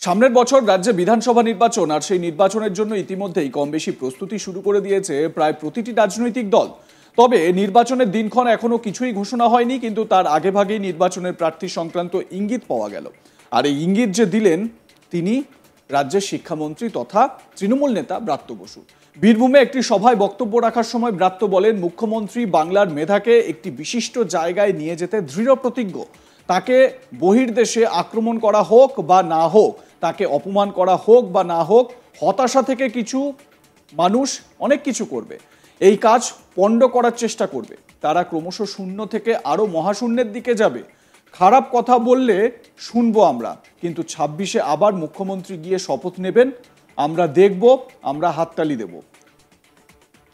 সামনের বছর রাজ্যে বিধানসভা নির্বাচন, আর সেই নির্বাচনের জন্য ইতিমধ্যেই কম বেশি প্রস্তুতি শুরু করে দিয়েছে প্রায় প্রতিটি রাজনৈতিক দল। তবে নির্বাচনের দিনক্ষণ এখনো কিছুই ঘোষণা হয়নি, কিন্তু তার আগেভাগেই নির্বাচনের প্রার্থী সংক্রান্ত ইঙ্গিত পাওয়া গেল। আর এই ইঙ্গিত যে দিলেন তিনি রাজ্যের শিক্ষামন্ত্রী তথা তৃণমূল নেতা ব্রাত্য বসু। বীরভূমে একটি সভায় বক্তব্য রাখার সময় ব্রাত্য বলেন, মুখ্যমন্ত্রী বাংলার মেধাকে একটি বিশিষ্ট জায়গায় নিয়ে যেতে দৃঢ় প্রতিজ্ঞ। তাকে বহির্দেশে আক্রমণ করা হোক বা না হোক, তাকে অপমান করা হোক বা না হোক, হতাশা থেকে কিছু মানুষ অনেক কিছু করবে, এই কাজ পণ্ড করার চেষ্টা করবে। তারা ক্রমশ শূন্য থেকে আরো মহাশূন্যের দিকে যাবে। খারাপ কথা বললে শুনবো আমরা, কিন্তু 26-এ আবার মুখ্যমন্ত্রী গিয়ে শপথ নেবেন, আমরা দেখব, আমরা হাততালি দেব।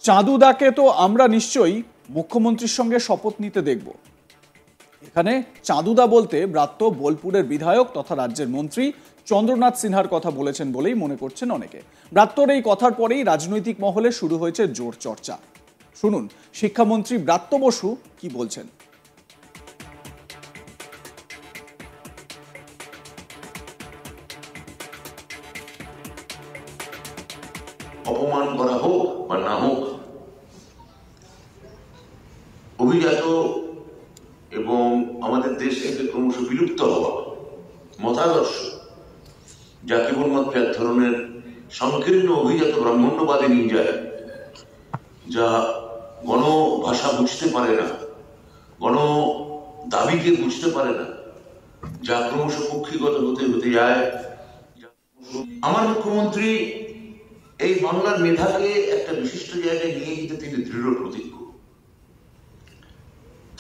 চাঁদুদাকে তো আমরা নিশ্চয়ই মুখ্যমন্ত্রীর সঙ্গে শপথ নিতে দেখব। এখানে চাঁদুদা বলতে ব্রাত্য বোলপুরের বিধায়ক তথা রাজ্যের মন্ত্রী চন্দ্রনাথ সিনহার কথা বলেছেন বলেই মনে করছেন অনেকে। ব্রাত্যর এই কথার পরেই রাজনৈতিক মহলে শুরু হয়েছে জোর চর্চা। শুনুন শিক্ষামন্ত্রী ব্রাত্য বসু কি বলছেন। অপমান করা হোক বা না হোক, অভিজাত এবং আমাদের দেশ থেকে ক্রমশ বিলুপ্ত হওয়া মতাদর্শ, যা কেবলমাত্র এক ধরনের সংকীর্ণ অভিজাত ব্রাহ্মণ্যবাদে নিয়ে যায়, যা গণভাষা বুঝতে পারে না, গণ দাবিকে বুঝতে পারে না, যা ক্রমশ কক্ষিগত হতে হতে যায়। আমার মুখ্যমন্ত্রী এই বাংলার মেধাকে একটা বিশিষ্ট জায়গায় নিয়ে যেতে তিনি দৃঢ় প্রতিজ্ঞ।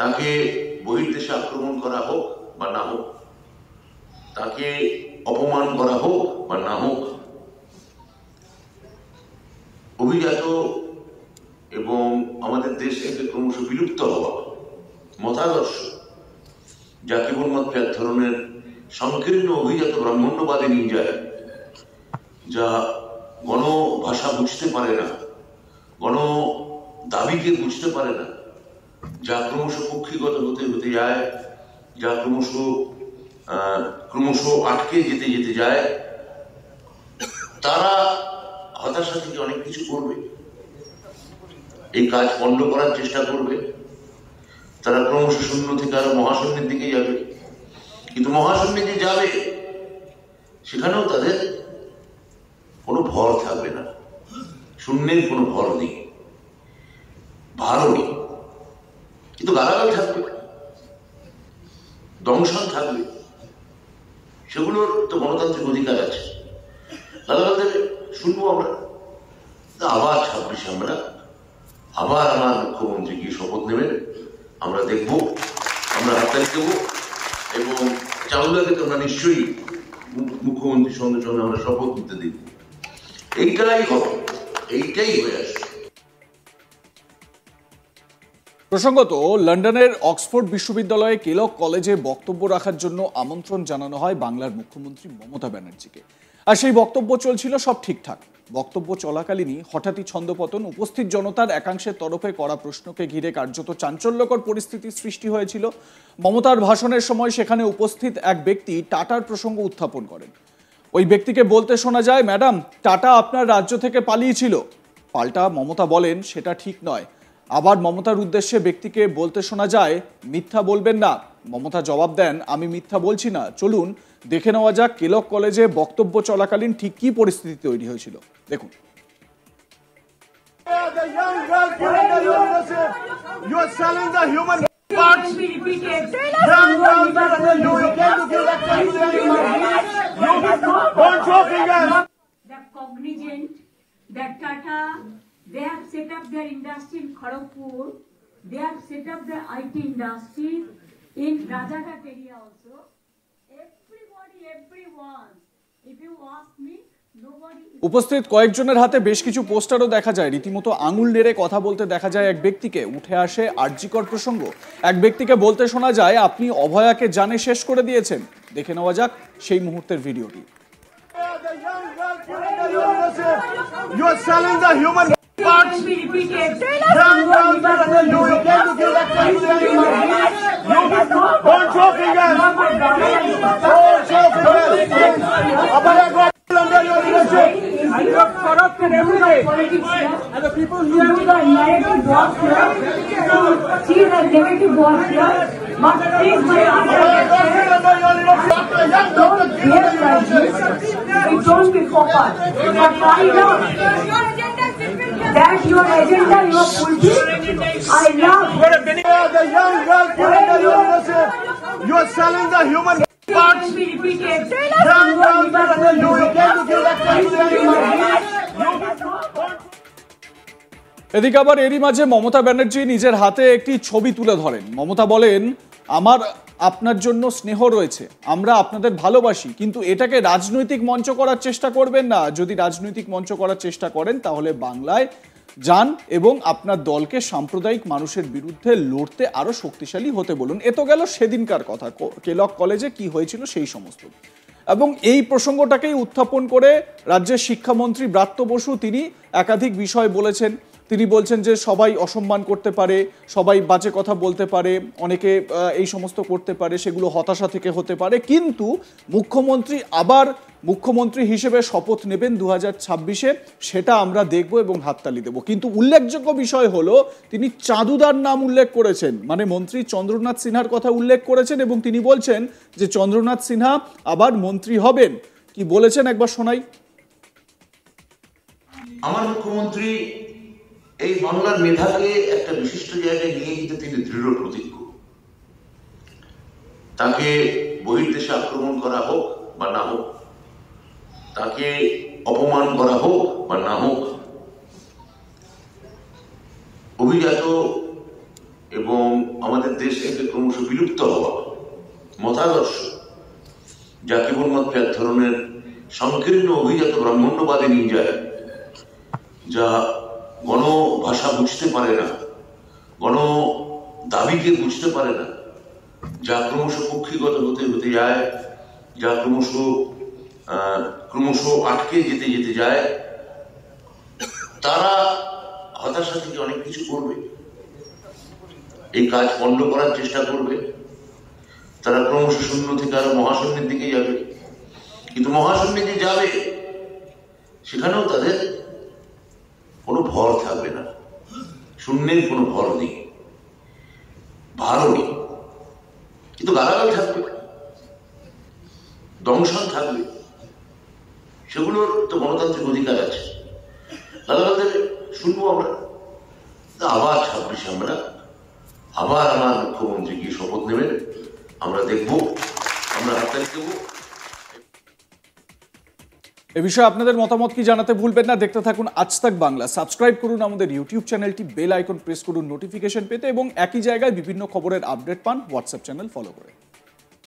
তাকে বহির্দেশে আক্রমণ করা হোক বা না হোক, তাকে অপমান করা হোক বা না হোক, অভিজাত এবং আমাদের দেশ থেকে ক্রমশ বিলুপ্ত হওয়া মতাদর্শ, যা কেবলমাত্র এক ধরনের সংকীর্ণ অভিজাত ব্রাহ্মণ্যবাদে নিয়ে যায়, যা গণভাষা বুঝতে পারে না, গণ দাবিকে বুঝতে পারে না, যা ক্রমশ কক্ষিগত হতে হতে যায়, যা ক্রমশ আটকে যেতে যেতে যায়। তারা হতাশা থেকে অনেক কিছু করবে, এই কাজ পণ্ড করার চেষ্টা করবে। তারা ক্রমশ শূন্য থেকে আরো মহাশূন্যের দিকে যাবে, কিন্তু মহাশূন্যে যে যাবে সেখানেও তাদের কোনো ভর থাকবে না। শূন্যের কোনো ভর নেই, ভারও নেই, কিন্তু গালাগাল থাকবে, দংশন থাকবে। সেগুলোর তো গণতান্ত্রিক অধিকার আছে, গালাগাল দেবে, শুনবো আমরা। আবার 26-এ আমরা আবার আমার মুখ্যমন্ত্রী গিয়ে শপথ নেবেন, আমরা দেখব, আমরা হাততালি দেবো, এবং চাঁদুদাকে তো আমরা নিশ্চয়ই মুখ্যমন্ত্রীর সঙ্গে সঙ্গে আমরা শপথ নিতে দেব। এইটাই হবে, এইটাই হয়ে আসবে। প্রসঙ্গত, লন্ডনের অক্সফোর্ড বিশ্ববিদ্যালয়ে কেলক কলেজে বক্তব্য রাখার জন্য আমন্ত্রণ জানানো হয় বাংলার মুখ্যমন্ত্রী মমতা ব্যানার্জিকে। আর সেই বক্তব্য চলছিল সব ঠিকঠাক। বক্তব্য চলাকালীনই হঠাৎই ছন্দপতন, উপস্থিত জনতার একাংশের তরফে করা প্রশ্নকে ঘিরে কার্যত চাঞ্চল্যকর পরিস্থিতির সৃষ্টি হয়েছিল। মমতার ভাষণের সময় সেখানে উপস্থিত এক ব্যক্তি টাটার প্রসঙ্গ উত্থাপন করেন। ওই ব্যক্তিকে বলতে শোনা যায়, ম্যাডাম, টাটা আপনার রাজ্য থেকে পালিয়েছিল। পাল্টা মমতা বলেন, সেটা ঠিক নয়। আবার মমতার উদ্দেশ্যে ব্যক্তিকে বলতে শোনা যায়, মিথ্যা বলবেন না। মমতা জবাব দেন, আমি মিথ্যা বলছি না। চলুন দেখে নেওয়া যাক কেলক কলেজে বক্তব্য চলাকালীন ঠিক কি পরিস্থিতি তৈরি হয়েছিল। দেখুন। They have set up their industry in Kharagpur. They have set up their IT industry in Rajaghat area also. Everybody, everyone. If you ask me, nobody. উপস্থিত কয়েকজনের হাতে বেশ কিছু পোস্টারও দেখা যায়। রীতিমতো আঙুল নেড়ে কথা বলতে দেখা যায় এক ব্যক্তিকে। উঠে আসে আরজিকর প্রসঙ্গ। এক ব্যক্তিকে বলতে শোনা যায়, আপনি অভয়াকে জানে শেষ করে দিয়েছেন। দেখে নেওয়া যাক সেই মুহূর্তের ভিডিওটি। You are selling the human parts. Be repeated. Don't show fingers. Don't show fingers. politics here. And the people here. The narrative was here. See the narrative was here. But please, my answer don't behave like this. It don't be proper. But find out that your agenda you have fulfilled. I love The young girl killed in the university. You are selling the human parts. be repeated. Young girl killed in the you came to give lecture to the এদিকে আবার এরই মাঝে মমতা ব্যানার্জি নিজের হাতে একটি ছবি তুলে ধরেন। মমতা বলেন, আমার আপনার জন্য স্নেহ রয়েছে, আমরা আপনাদের ভালোবাসি, কিন্তু এটাকে রাজনৈতিক মঞ্চ করার চেষ্টা করবেন না। যদি রাজনৈতিক মঞ্চ করার চেষ্টা করেন তাহলে বাংলায় যান এবং আপনার দলকে সাম্প্রদায়িক মানুষের বিরুদ্ধে লড়তে আরো শক্তিশালী হতে বলুন। এ তো গেল সেদিনকার কথা, কেলক কলেজে কি হয়েছিল সেই সমস্ত। এবং এই প্রসঙ্গটাকেই উত্থাপন করে রাজ্যের শিক্ষামন্ত্রী ব্রাত্য বসু তিনি একাধিক বিষয় বলেছেন। তিনি বলছেন যে সবাই অসম্মান করতে পারে, সবাই বাজে কথা বলতে পারে, অনেকে এই সমস্ত করতে পারে, সেগুলো হতাশা থেকে হতে পারে, কিন্তু মুখ্যমন্ত্রী আবার মুখ্যমন্ত্রী হিসেবে শপথ নেবেন 2026-এ, সেটা আমরা দেখব এবং হাততালি দেব। কিন্তু উল্লেখযোগ্য বিষয় হলো তিনি চাঁদুদার নাম উল্লেখ করেছেন, মানে মন্ত্রী চন্দ্রনাথ সিনহার কথা উল্লেখ করেছেন এবং তিনি বলছেন যে চন্দ্রনাথ সিনহা আবার মন্ত্রী হবেন। কি বলেছেন একবার শোনাই। আমার মুখ্যমন্ত্রী এই বাংলার মেধাকে একটা বিশিষ্ট জায়গায় নিয়ে যেতে তিনি দৃঢ় প্রতিজ্ঞ। তাকে বহির্দেশে আক্রমণ করা হোক বা না হোক, তাকে অপমান করা হোক বা না হোক, অভিজাত এবং আমাদের দেশ থেকে ক্রমশ বিলুপ্ত হওয়া মতাদর্শ, যা কেবলমাত্র এক ধরনের সংকীর্ণ অভিজাত ব্রাহ্মণ্যবাদে নিয়ে যায়, যা গণভাষা বুঝতে পারে না, গণ দাবিকে বুঝতে পারে না, যা ক্রমশ কক্ষিগত হতে হতে যায়, যা ক্রমশ আটকে যেতে যেতে যায়, তারা হতাশা থেকে অনেক কিছু করবে, এই কাজ পণ্ড করার চেষ্টা করবে, তারা ক্রমশ শূন্য থেকে আরো মহাশূন্যের দিকে যাবে। কিন্তু মহাশূন্যে যে যাবে সেখানেও তাদের কোনো ভর থাকবে না, শূন্যের কোনো ভর নেই, ভারও নেই, কিন্তু গালাগাল থাকবে, দংশন থাকবে, সেগুলোর তো গণতান্ত্রিক অধিকার আছে, গালাগাল দেবে, শুনবো আমরা। আবার 26-এ আমরা আবার আমার মুখ্যমন্ত্রী গিয়ে শপথ নেবেন, আমরা দেখব, আমরা হাততালি দেবো। এ বিষয়ে আপনাদের মতামত কি জানাতে ভুলবেন না। দেখতে থাকুন আজ তাক বাংলা, সাবস্ক্রাইব করুন আমাদের ইউটিউব চ্যানেলটি, বেল আইকন প্রেস করুন নোটিফিকেশন পেতে এবং একই জায়গায় বিভিন্ন খবরের আপডেট পান হোয়াটসঅ্যাপ চ্যানেল ফলো করে।